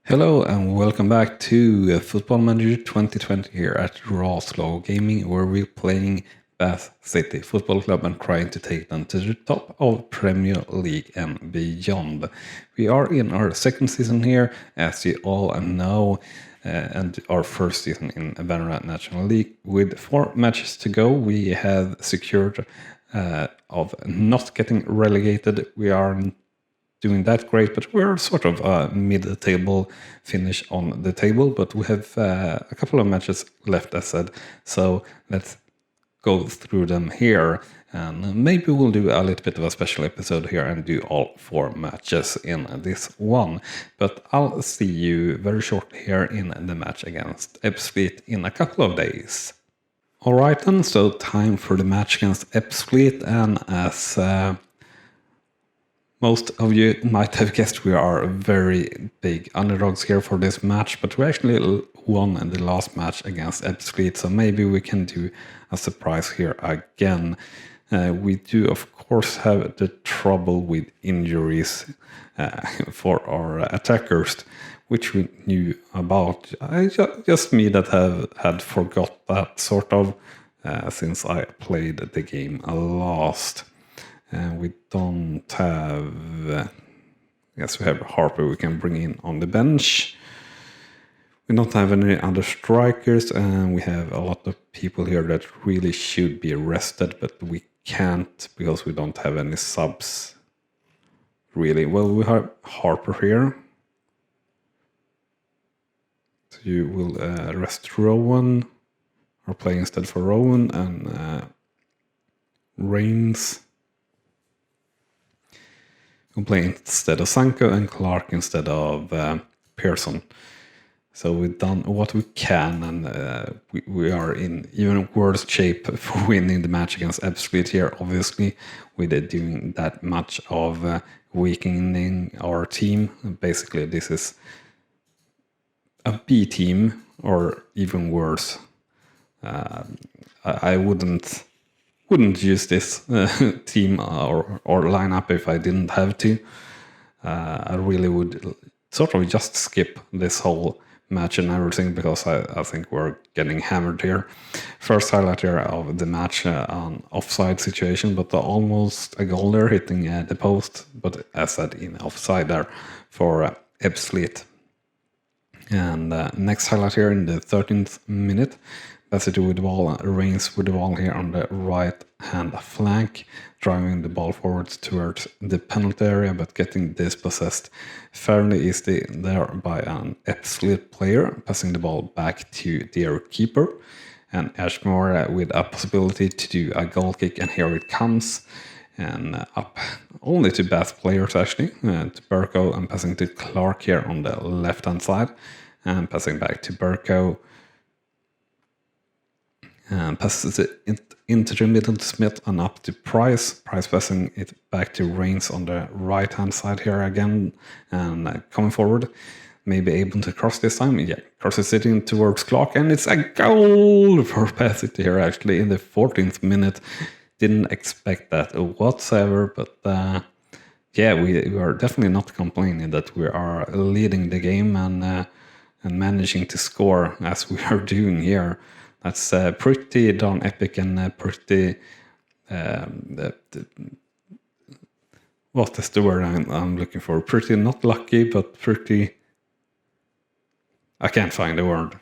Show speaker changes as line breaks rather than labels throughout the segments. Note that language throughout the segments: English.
Hello and welcome back to Football Manager 2020 here at Rawslowgaming, where we're playing Bath City Football Club and trying to take them to the top of Premier League and beyond. We are in our second season here, as you all know, and our first season in Vanarama National League. With 4 matches to go, we have secured of not getting relegated. We are doing that great, but we're sort of a mid-table finish on the table, but we have a couple of matches left, as said, so let's go through them here, and maybe we'll do a little bit of a special episode here and do all 4 matches in this one, but I'll see you very shortly here in the match against Ebbsfleet in a couple of days. Alright then, so time for the match against Ebbsfleet, and as most of you might have guessed, we are very big underdogs here for this match, but we actually won in the last match against Ebbsfleet, so maybe we can do a surprise here again. We do, of course, have the trouble with injuries for our attackers, which we knew about. Just me that had forgot that sort of since I played the game last. We don't have, yes, we have Harper we can bring in on the bench. We don't have any other strikers, and we have a lot of people here that really should be rested, but we can't because we don't have any subs, really. Well, we have Harper here. So you will rest Rowan, or play instead for Rowan, and Reigns. We'll play instead of Sanko and Clark instead of Pearson. So we've done what we can, and we are in even worse shape for winning the match against Ebbsfleet here, obviously, with doing that much of weakening our team. Basically, this is a B team, or even worse. I wouldn't use this team or lineup if I didn't have to. I really would sort of just skip this whole match and everything, because I think we're getting hammered here. First highlight here of the match, on offside situation, but almost a goal there, hitting the post, but as said, in offside there for Ebbsfleet. And next highlight here in the 13th minute. City with the ball, Reigns with the ball here on the right hand flank, driving the ball forwards towards the penalty area, but getting dispossessed fairly easily there by an Ebbsfleet player, passing the ball back to their keeper. And Ashmore with a possibility to do a goal kick, and here it comes. And up only to Bath players actually, to Burko, and passing to Clark here on the left hand side, and passing back to Burko. And passes it into the middle to Smith and up to Price. Price passing it back to Reigns on the right hand side here again, and coming forward, maybe able to cross this time. Yeah, crosses it in towards Clark, and it's a goal for Bath City here actually in the 14th minute. Didn't expect that whatsoever, but yeah, we are definitely not complaining that we are leading the game and managing to score as we are doing here. That's pretty darn epic, and pretty... what is the word I'm looking for? Pretty not lucky, but pretty... I can't find the word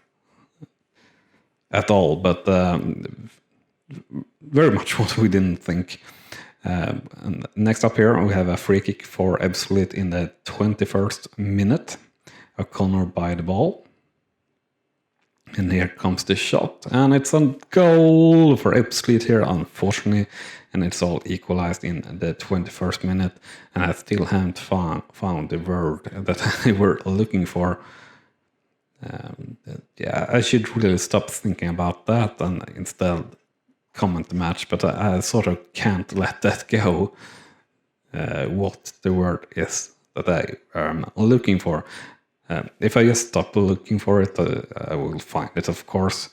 at all, but very much what we didn't think. And next up here, we have a free kick for Ebbsfleet in the 21st minute. O'Connor by the ball. And here comes the shot, and it's a goal for Ebbsfleet here, unfortunately, and it's all equalized in the 21st minute, and I still haven't found the word that I were looking for. Yeah, I should really stop thinking about that and instead comment the match, but I sort of can't let that go, what the word is that I am looking for. If I just stop looking for it, I will find it, of course.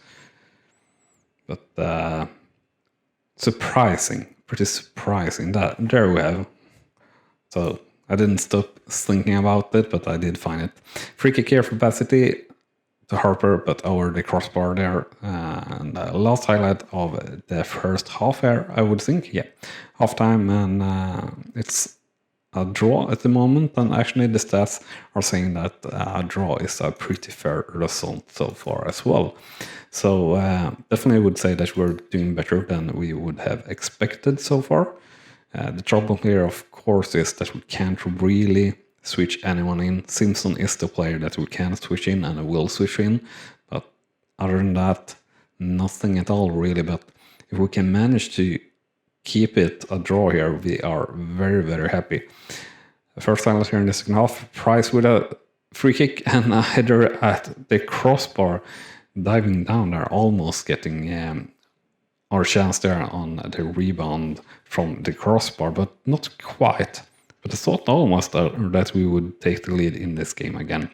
But surprising, pretty surprising. That there we have. So I didn't stop thinking about it, but I did find it. Free kick here for Bad City to Harper, but over the crossbar there. And the last highlight of the first half here, I would think. Yeah, half time, and it's a draw at the moment. And actually, the stats are saying that a draw is a pretty fair result so far as well. So definitely would say that we're doing better than we would have expected so far. The trouble here, of course, is that we can't really switch anyone in. Simpson is the player that we can switch in and will switch in, but other than that, nothing at all really. But if we can manage to keep it a draw here, we are very, very happy. First time here in the second half, Price with a free kick and a header at the crossbar, diving down there, almost getting our chance there on the rebound from the crossbar, but not quite. But I thought almost that we would take the lead in this game again.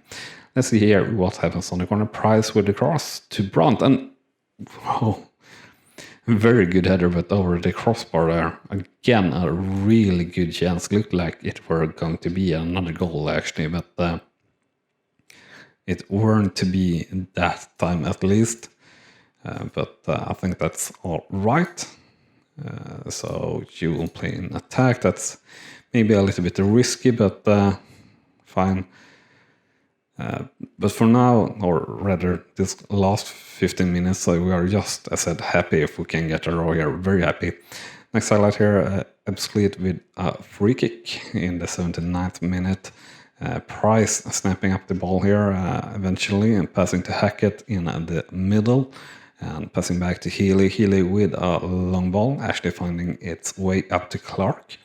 Let's see here what happens on the corner. Price with the cross to Brandt, and oh, very good header, but over the crossbar there. Again, a really good chance. Looked like it were going to be another goal actually, but it weren't to be that time at least. But I think that's all right. So you will play in attack. That's maybe a little bit risky, but fine. But for now, or rather this last 15 minutes, we are just, as I said, happy if we can get a draw here. Very happy. Next highlight here, Ebbsfleet with a free kick in the 79th minute. Price snapping up the ball here eventually and passing to Hackett in the middle. And passing back to Healy. Healy with a long ball, actually finding its way up to Clark.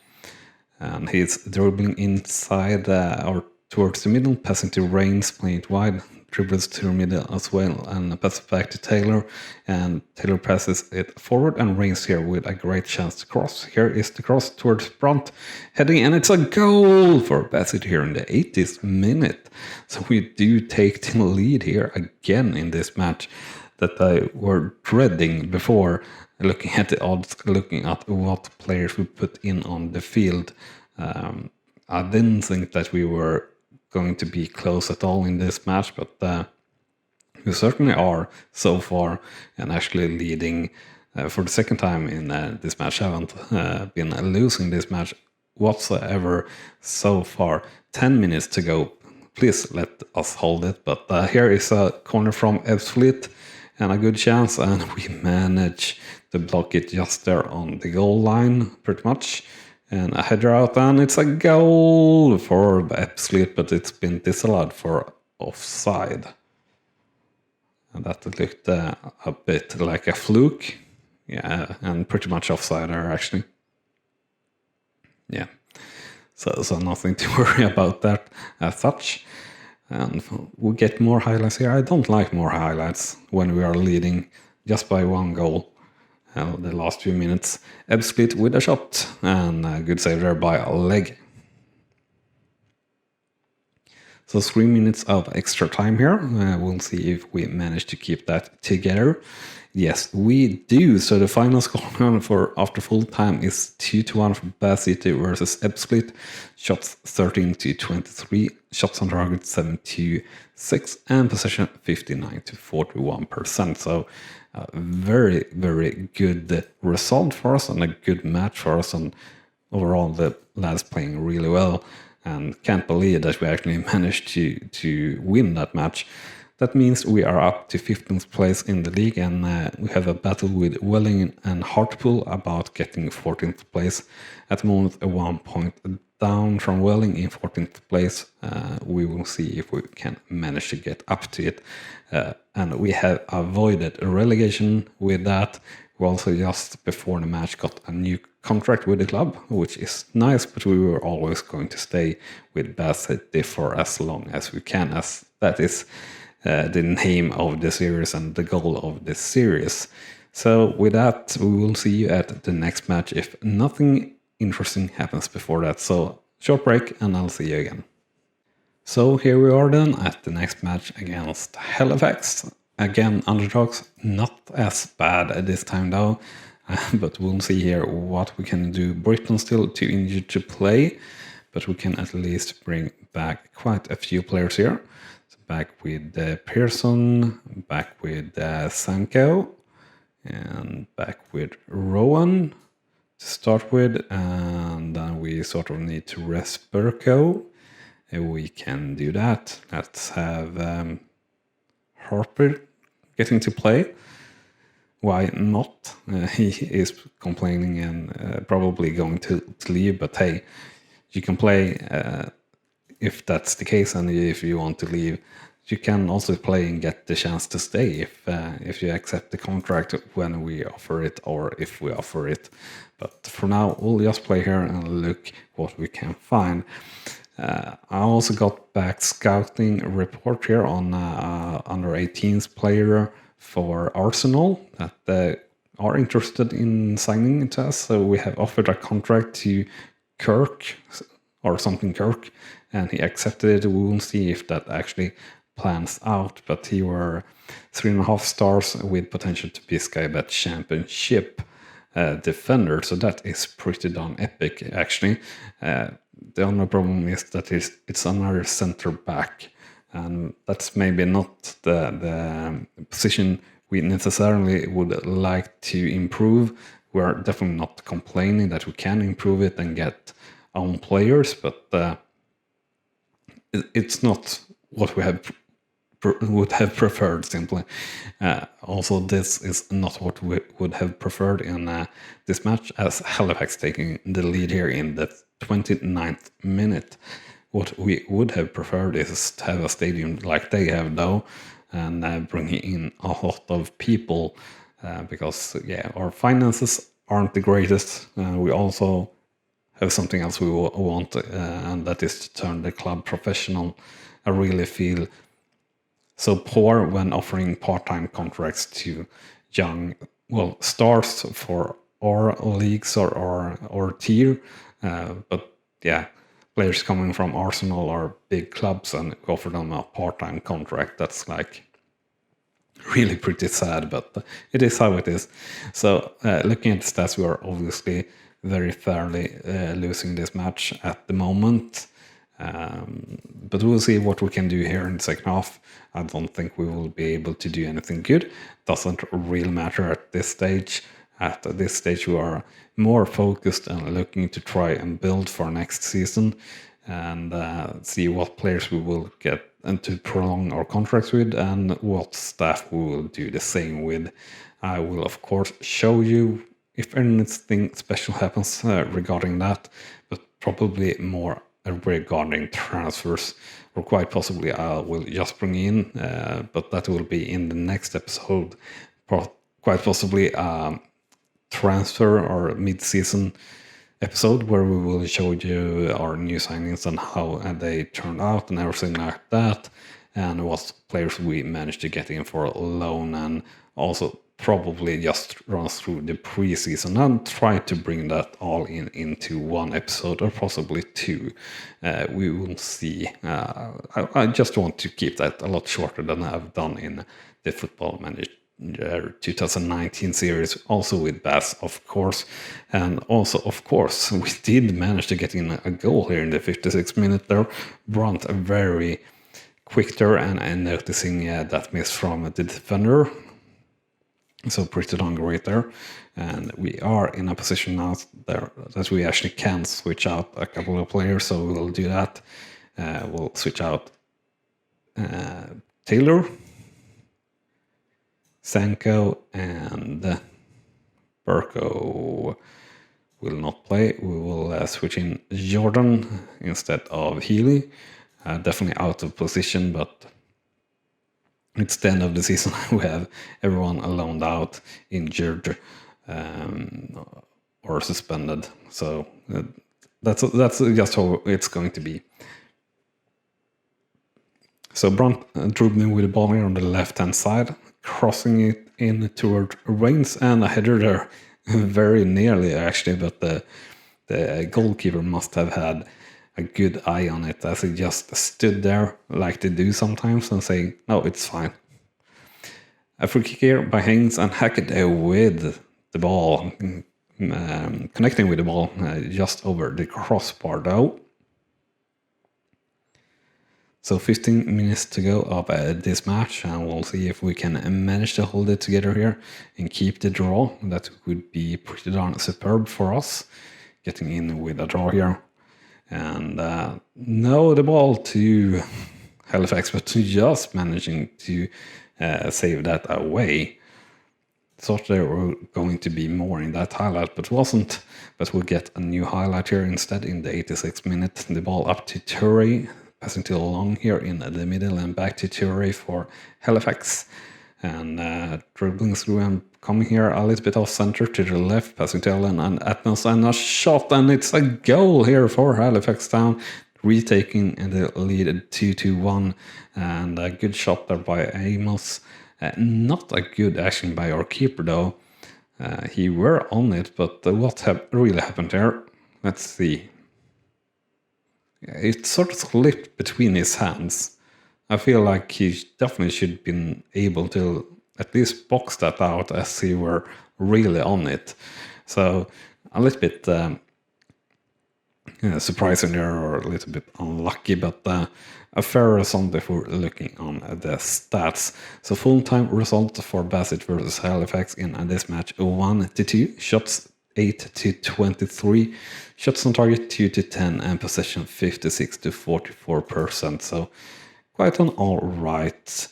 And he's dribbling inside or towards the middle, passing to Reigns, playing it wide, dribbles to the middle as well, and passes back to Taylor. And Taylor passes it forward, and Reigns here with a great chance to cross. Here is the cross towards Brandt, heading, and it's a goal for Bassett here in the 80th minute. So we do take the lead here again in this match that I were dreading before, looking at the odds, looking at what players we put in on the field. I didn't think that we were going to be close at all in this match, but we certainly are so far, and actually leading for the second time in this match. I haven't been losing this match whatsoever so far. 10 minutes to go. Please let us hold it. But here is a corner from Ebbsfleet. And a good chance, and we manage to block it just there on the goal line, pretty much. And a header out, and it's a goal for Ebbsfleet, but it's been disallowed for offside. And that looked a bit like a fluke. Yeah, and pretty much offside there, actually. Yeah, so nothing to worry about that as such. And we'll get more highlights here. I don't like more highlights when we are leading just by one goal. The last few minutes. Ebbsfleet with a shot, and a good save there by a leg. So 3 minutes of extra time here. We'll see if we manage to keep that together. Yes, we do. So the final score for after full time is 2-1 for Bath City versus Ebbsfleet. Shots 13-23, shots on target 7-6, and possession 59-41%. So a very, very good result for us and a good match for us. And overall, the lads playing really well. And can't believe that we actually managed to win that match. That means we are up to 15th place in the league, and we have a battle with Welling and Hartlepool about getting 14th place. At the moment, a 1 point down from Welling in 14th place. We will see if we can manage to get up to it. And we have avoided a relegation with that. We also just before the match got a new contract with the club, which is nice, but we were always going to stay with Bath City for as long as we can, as that is the name of the series and the goal of this series. So with that, we will see you at the next match if nothing interesting happens before that. So short break and I'll see you again. So here we are then at the next match against Halifax. Again, underdogs, not as bad this time though, but we'll see here what we can do. Britain still too injured to play, but we can at least bring back quite a few players here. So back with Pearson, back with Sanko, and back with Rowan to start with, and then we sort of need to rest Burko. We can do that. Let's have Harper getting to play. Why not? He is complaining and probably going to leave, but hey, you can play if that's the case, and if you want to leave, you can also play and get the chance to stay if you accept the contract when we offer it, or if we offer it. But for now, we'll just play here and look what we can find. I also got back scouting report here on under 18s player for Arsenal that are interested in signing to us. So we have offered a contract to Kirk or something Kirk, and he accepted it. We will see if that actually plans out, but he were 3.5 stars with potential to be Skybet Championship defender, so that is pretty darn epic actually. The only problem is that it's another center back, and that's maybe not the position we necessarily would like to improve. We're definitely not complaining that we can improve it and get own players, but it's not what we would have preferred simply. Also, this is not what we would have preferred in this match, as Halifax taking the lead here in the 29th minute. What we would have preferred is to have a stadium like they have though, and bringing in a lot of people, because yeah, our finances aren't the greatest. We also have something else we want, and that is to turn the club professional. I really feel so poor when offering part-time contracts to young, stars for our leagues or tier. But yeah, players coming from Arsenal or big clubs and offer them a part-time contract, that's like really pretty sad, but it is how it is. So looking at the stats, we are obviously very fairly losing this match at the moment. But we'll see what we can do here in the second half. I don't think we will be able to do anything good. Doesn't really matter at this stage. At this stage, we are more focused and looking to try and build for next season and see what players we will get and to prolong our contracts with, and what staff we will do the same with. I will, of course, show you if anything special happens regarding that, but probably more regarding transfers, or quite possibly I will just bring in, but that will be in the next episode, quite possibly transfer or mid-season episode where we will show you our new signings and how they turned out and everything like that, and what players we managed to get in for a loan, and also probably just run through the preseason and try to bring that all into one episode or possibly two. We will see. I just want to keep that a lot shorter than I've done in the Football Manager 2019 series, also with Bass, of course. And also, of course, we did manage to get in a goal here in the 56th minute there. Brunt very quick there, and noticing that miss from the defender. So pretty darn great there. And we are in a position now there that we actually can switch out a couple of players, so we'll do that. We'll switch out Taylor, Sanko, and Burko will not play. We will switch in Jordan instead of Healy. Definitely out of position, but it's the end of the season. We have everyone loaned out, injured, or suspended. So that's just how it's going to be. So Brunt drew me with the ball here on the left-hand side, crossing it in toward Reigns, and a header there, very nearly actually, but the goalkeeper must have had a good eye on it, as he just stood there like they do sometimes and saying, no, it's fine. A free kick here by Haynes, and Hackett with the ball, connecting with the ball just over the crossbar though. So 15 minutes to go of this match, and we'll see if we can manage to hold it together here and keep the draw. That would be pretty darn superb for us, getting in with a draw here. And no, the ball to Halifax, but just managing to save that away. Thought there were going to be more in that highlight, but wasn't. But we'll get a new highlight here instead in the 86th minute. The ball up to Toure, passing to Long here in the middle and back to Toure for Halifax. And dribbling through and coming here a little bit off center to the left, passing to Ellen and Atmos, and a shot, and it's a goal here for Halifax Town, retaking the lead 2-1, and a good shot there by Amos. Not a good action by our keeper though. He were on it, but what really happened there? Let's see. It sort of slipped between his hands. I feel like he definitely should have been able to at least box that out as he were really on it. So a little bit surprising there, or a little bit unlucky, but a fair result if we're looking on the stats. So full-time result for Bassett versus Halifax in this match: 1-2, shots 8-23, shots on target 2-10, and possession 56-44%. So quite an all-right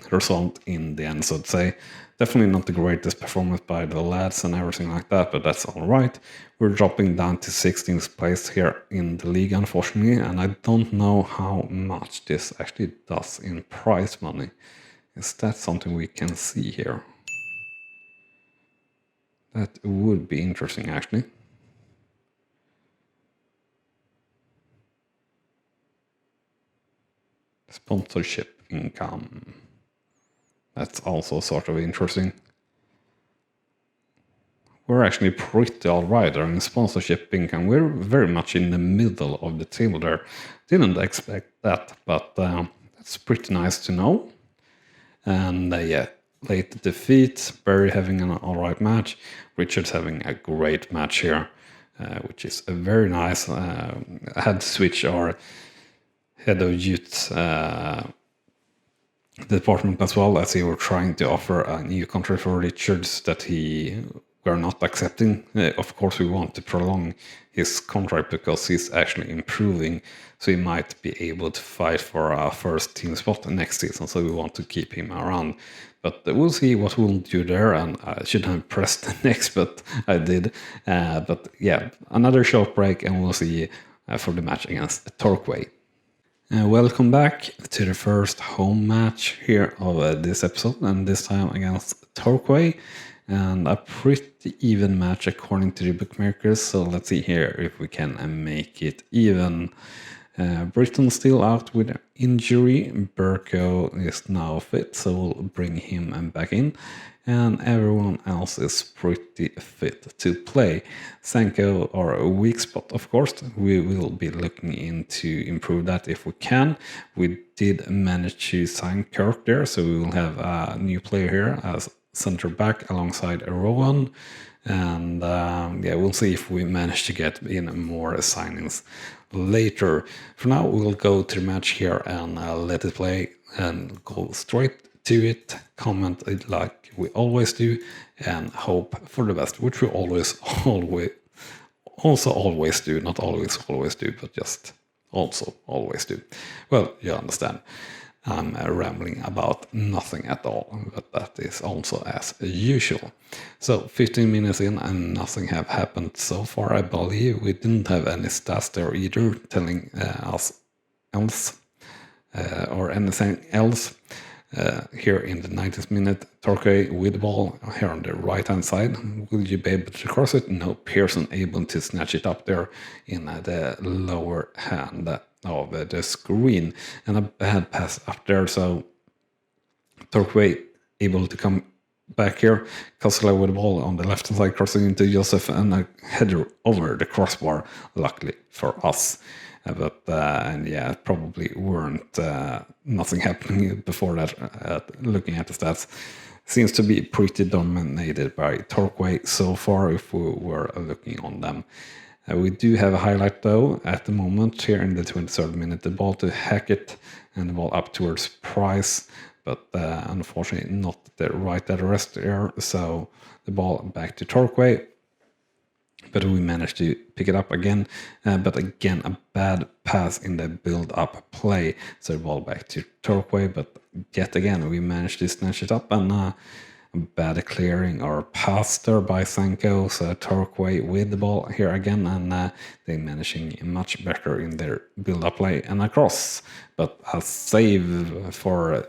result in the end, so I'd say. Definitely not the greatest performance by the lads and everything like that, but that's all right. We're dropping down to 16th place here in the league, unfortunately, and I don't know how much this actually does in prize money. Is that something we can see here? That would be interesting, actually. Sponsorship income. That's also sort of interesting. We're actually pretty alright there in sponsorship income. We're very much in the middle of the table there. Didn't expect that, but that's pretty nice to know. And yeah, late defeat. Barry having an alright match. Richard's having a great match here, which is very nice. I had to switch our head of youth department as well, as he were trying to offer a new contract for Richards that he were not accepting. Of course, we want to prolong his contract because he's actually improving, so he might be able to fight for a first team spot next season, so we want to keep him around. But we'll see what we'll do there, and I should have pressed next, but I did. But yeah, another short break, and we'll see for the match against Torquay. Welcome back to the first home match here of this episode, and this time against Torquay, and a pretty even match according to the bookmakers. So let's see here if we can make it even. Britton still out with injury. Burko is now fit, so we'll bring him back in. And everyone else is pretty fit to play. Sanko are a weak spot, of course. We will be looking into improve that if we can. We did manage to sign Kirk there, so we will have a new player here as center back alongside Rowan. And yeah, we'll see if we manage to get in more signings later. For now, we'll go to the match here and let it play and go straight to it, comment it like we always do, and hope for the best, which we always do, not always do, but just also always do. Well, you understand. I'm rambling about nothing at all, but that is also as usual. So 15 minutes in and nothing have happened so far, I believe. We didn't have any stats there either telling us else or anything else. Here in the 90th minute, Torquay with the ball here on the right hand side. Will you be able to cross it? No, Pearson able to snatch it up there in the lower hand of the screen, and a bad pass up there. So Torquay able to come back here. Kosela with the ball on the left hand side, crossing into Joseph, and a header over the crossbar, luckily for us. And yeah, probably weren't nothing happening before that. Looking at the stats, seems to be pretty dominated by Torquay so far if we were looking on them. We do have a highlight though at the moment here in the 23rd minute. The ball to Hackett and the ball up towards Price, but unfortunately not the right address there. So the ball back to Torquay. But we managed to pick it up again. But again, a bad pass in the build-up play. So the ball back to Torquay, but yet again we managed to snatch it up, and a bad clearing or pass there by Sanko. So Torquay with the ball here again, and they managing much better in their build-up play and a cross. But a save for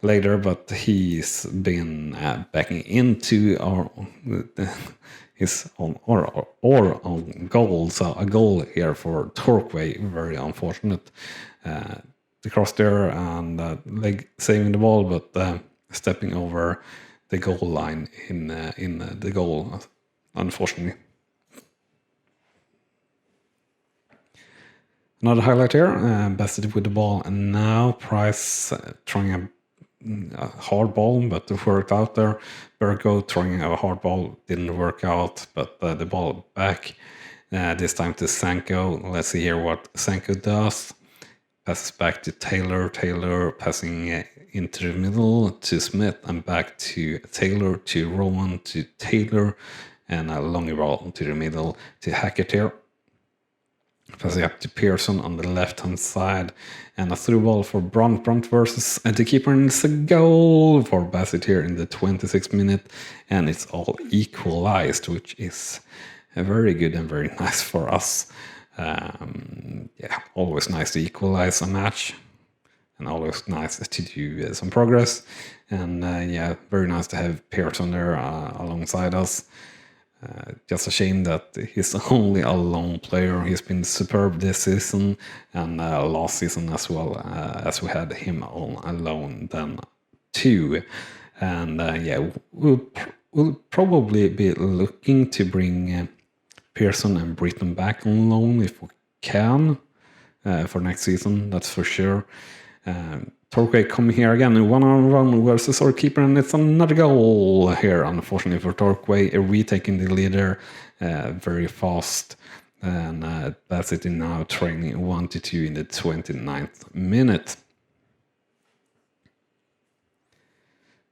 later, but he's been backing into our his on goal. So a goal here for Torquay, very unfortunate. The cross there and leg saving the ball, but stepping over the goal line in the goal, unfortunately. Another highlight here, Bassett with the ball, and now Price trying a hard ball, but it worked out there. Bergo throwing a hard ball, didn't work out, but the ball back, this time to Sanko. Let's see here what Sanko does. Passes back to Taylor, Taylor passing into the middle to Smith, and back to Taylor, to Rowan, to Taylor, and a long ball to the middle to Hackett here. Passing up to Pearson on the left-hand side, and a through ball for Brunt. Brunt versus the keeper, and it's a goal for Bassett here in the 26th minute, and it's all equalized, which is very good and very nice for us. Yeah, always nice to equalize a match, and always nice to do some progress. And yeah, very nice to have Pearson there alongside us. Just a shame that he's only a lone player. He's been superb this season and last season as well, as we had him on alone then too. And yeah, we'll probably be looking to bring Pearson and Britton back on loan if we can for next season, that's for sure. Torquay coming here again, 1-on-1 versus our keeper, and it's another goal here, unfortunately for Torquay, retaking the leader very fast, and that's it in now training 1-2 in the 29th minute.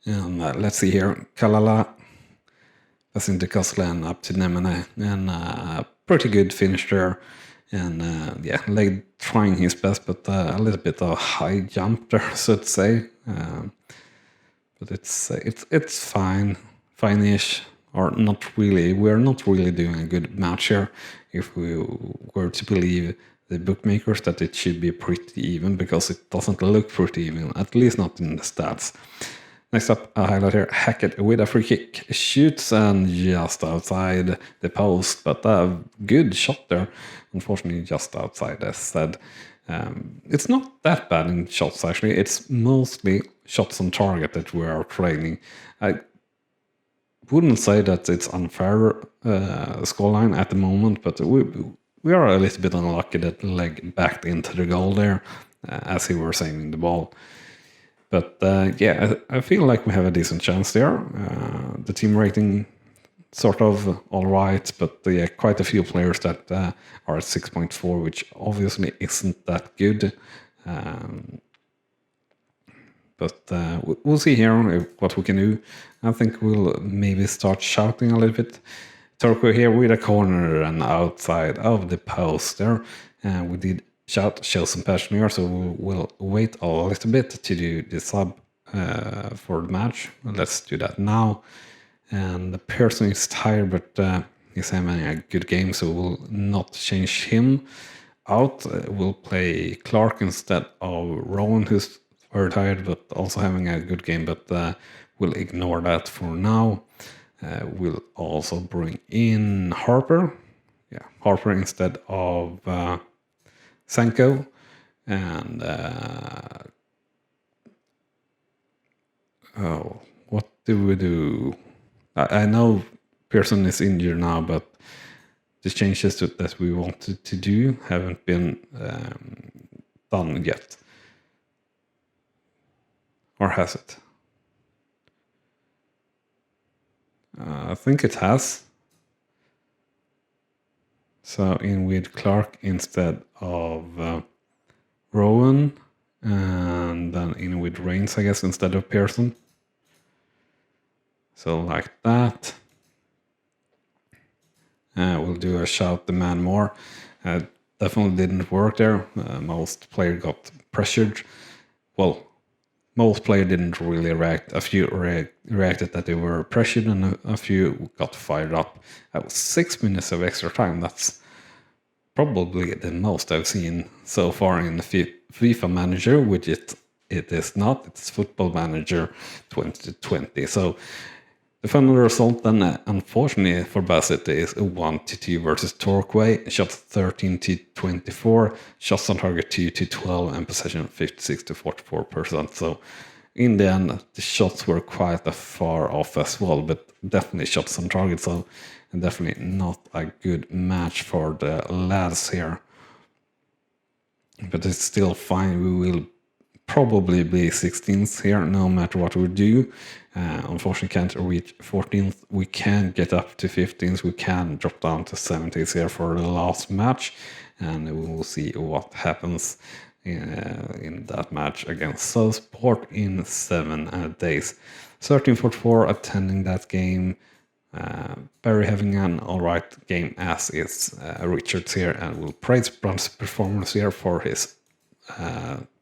And let's see here, Kalala passing to Koslan up to Nemene, and pretty good finish there. And yeah, Leg trying his best, but a little bit of high jump there, so to say. But it's fine-ish, or not really. We're not really doing a good match here. If we were to believe the bookmakers that it should be pretty even, because it doesn't look pretty even, at least not in the stats. Next up, a highlight here, Hackett with a free kick, shoots and just outside the post, but a good shot there, unfortunately just outside as said. It's not that bad in shots actually, it's mostly shots on target that we are training. I wouldn't say that it's unfair scoreline at the moment, but we are a little bit unlucky that Leg backed into the goal there, as he were saving the ball. But yeah, I feel like we have a decent chance there. The team rating sort of all right, but yeah, quite a few players that are at 6.4, which obviously isn't that good. But we'll see here what we can do. I think we'll maybe start shouting a little bit. Turco here with a corner and outside of the post there. We did show some passion here, so we'll wait a little bit to do the sub for the match. Let's do that now. And the person is tired, but he's having a good game, so we'll not change him out. We'll play Clark instead of Rowan, who's very tired but also having a good game, but we'll ignore that for now. We'll also bring in Harper. Yeah, Harper instead of Sanko, and oh, what do we do? I know Pearson is injured now, but the changes that we wanted to do haven't been done yet. Or has it? I think it has. So in with Clark instead of Rowan, and then in with Reigns, I guess, instead of Pearson. So like that. We'll do a shout the man more. Definitely didn't work there. Most player got pressured. Well, most player didn't really react. A few reacted that they were pressured, and a few got fired up. That was 6 minutes of extra time. That's probably the most I've seen so far in FIFA Manager, which it is not. It's Football Manager 2020. So the final result then, unfortunately for Bassett, is a 1-2 versus Torquay. Shots 13-24, shots on target 2-12, and possession 56-44%. So in the end, the shots were quite far off as well, but definitely shots on target. So definitely not a good match for the lads here. But it's still fine. We will probably be 16th here, no matter what we do. Unfortunately, can't reach 14th. We can get up to 15th. We can drop down to 17th here for the last match, and we will see what happens in that match against Southport in 7 days. 1344 attending that game. Barry having an alright game, as is Richards here, and will praise Brunt's performance here for his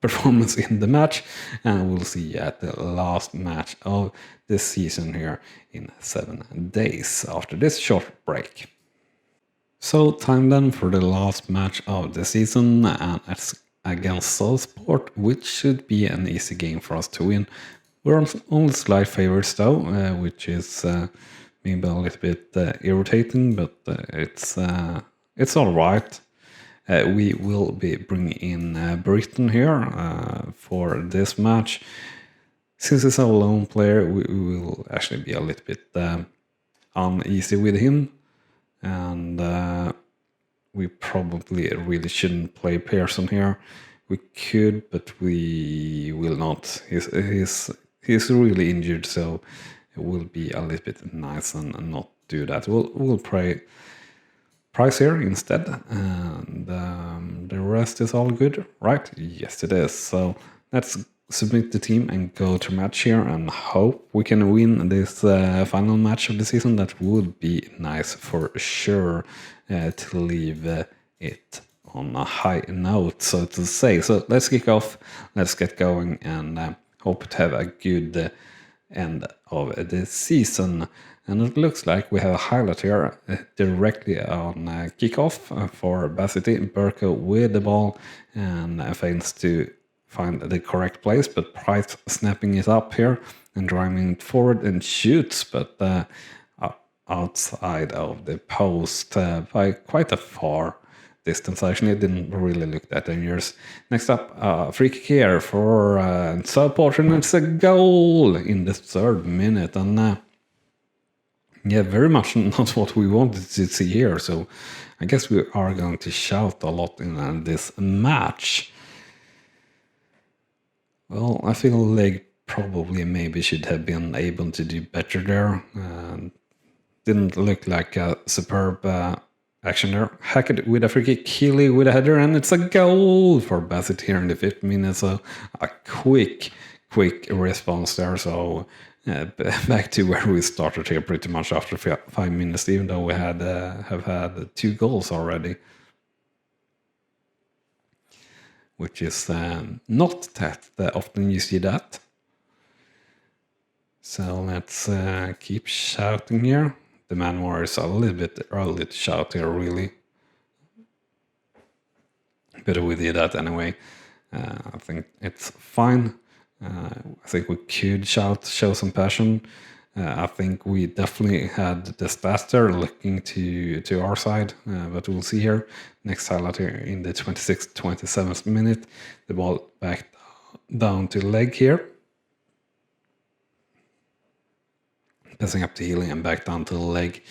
performance in the match, and we'll see you at the last match of this season here in 7 days after this short break. So time then for the last match of the season, and it's against Southport, which should be an easy game for us to win. We're only slight favorites though, which is maybe a little bit irritating, but it's all right. We will be bringing in Britain here for this match. Since he's a lone player, we will actually be a little bit uneasy with him, and we probably really shouldn't play Pearson here. We could, but we will not. He's really injured, so it will be a little bit nice and not do that. We'll play Price here instead, and the rest is all good, right? Yes, it is. So let's submit the team and go to match here and hope we can win this final match of the season. That would be nice for sure, to leave it on a high note, so to say. So let's kick off, let's get going, and hope to have a good end of the season. And it looks like we have a highlight here directly on kickoff for Bassett. Burko with the ball and fails to find the correct place, but Price snapping it up here and driving it forward and shoots, but outside of the post by quite a far distance. Actually, it didn't really look that dangerous. Next up, free kick here for Southport, and it's a goal in the 3rd minute. And yeah, very much not what we wanted to see here. So I guess we are going to shout a lot in this match. Well, I feel Leg probably maybe should have been able to do better there. Didn't look like a superb action there. Hackett with a free kick, Keeley with a header, and it's a goal for Bassett here in the 5th minute. So a quick response there. So back to where we started here pretty much after 5 minutes, even though we have had 2 goals already, which is not that often you see that. So let's keep shouting here. The man war is a little bit early to shout here, really, but we did that anyway. I think it's fine. I think we could show some passion. I think we definitely had the stats there looking to our side, but we'll see here. Next highlight here in the 26th, 27th minute. The ball back down to Leg here. Passing up to Healy and back down to Leg.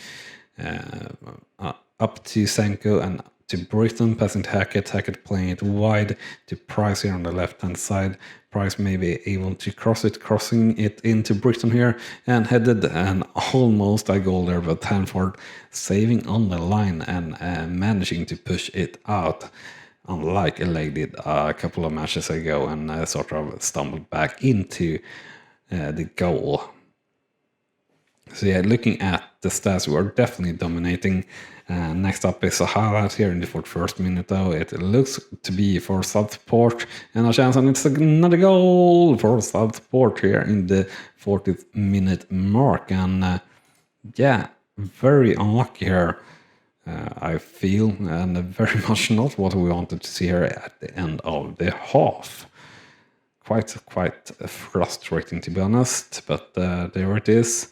Up to Senko and to Britain, passing to Hackett, Hackett playing it wide to Price here on the left-hand side. Price may be able to crossing it into Britain here, and headed and almost a goal there, but Hanford saving on the line and managing to push it out, unlike LA did a couple of matches ago, and sort of stumbled back into the goal. So yeah, looking at the stats, we are definitely dominating. Next up is a highlight here in the 41st minute though. It looks to be for Southport, and a chance, and it's another goal for Southport here in the 40th minute mark. And yeah, very unlucky here, I feel, and very much not what we wanted to see here at the end of the half. Quite frustrating, to be honest, but there it is.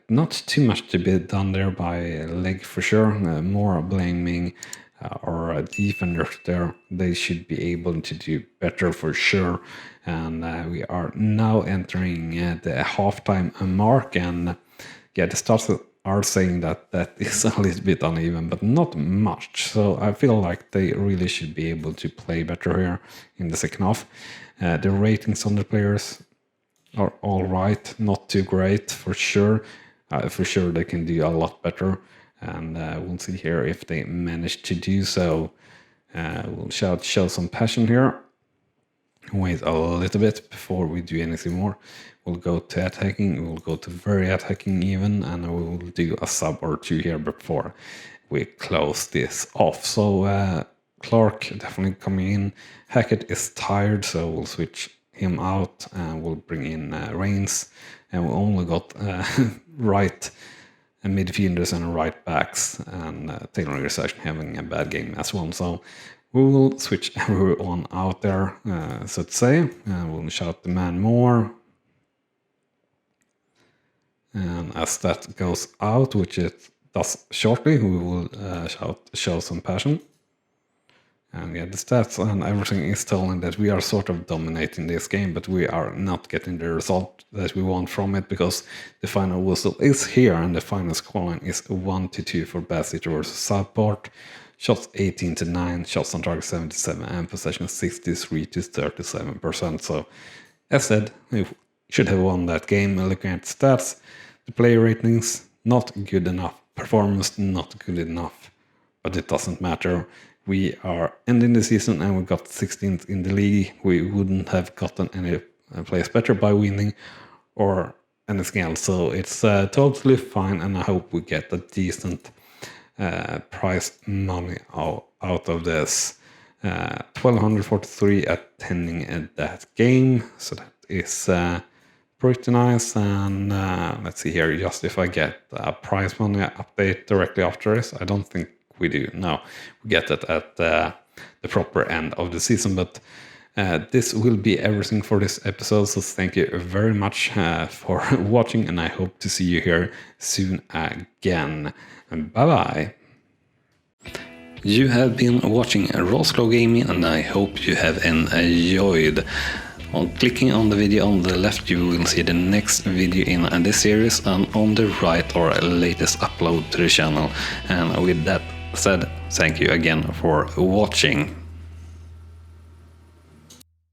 Not too much to be done there by Leg for sure. More blaming our defenders there. They should be able to do better for sure. And we are now entering the halftime mark, and yeah, the stats are saying that that is a little bit uneven, but not much. So I feel like they really should be able to play better here in the second half. The ratings on the players are all right, not too great for sure. For sure they can do a lot better, and we'll see here if they manage to do so. We'll show some passion here. Wait a little bit before we do anything more. We'll go to attacking, we'll go to very attacking even, and we will do a sub or two here before we close this off. So Clark definitely coming in. Hackett is tired, so we'll switch him out and we'll bring in Reigns, and we only got right midfielders and right backs, and Taylor is actually having a bad game as well. So we will switch everyone out there, so to say, and we'll shout the man more. And as that goes out, which it does shortly, we will show some passion. And yeah, the stats and everything is telling that we are sort of dominating this game, but we are not getting the result that we want from it, because the final whistle is here and the final scoreline is 1-2 for Bassett versus Southport. Shots 18-9, shots on target 77, and possession 63-37%. So as said, we should have won that game. Looking at stats, the player ratings, not good enough. Performance, not good enough. But it doesn't matter. We are ending the season and we got 16th in the league. We wouldn't have gotten any place better by winning or anything else. So it's totally fine, and I hope we get a decent prize money out of this. 1243 attending that game. So that is pretty nice. And let's see here, just if I get a prize money update directly after this. I don't think we do. No, we get it at the proper end of the season. But this will be everything for this episode. So thank you very much for watching, and I hope to see you here soon again. Bye-bye. You have been watching Rawslowgaming, and I hope you have enjoyed. On clicking on the video on the left, you will see the next video in this series, and on the right, our latest upload to the channel. And with that said, thank you again for watching.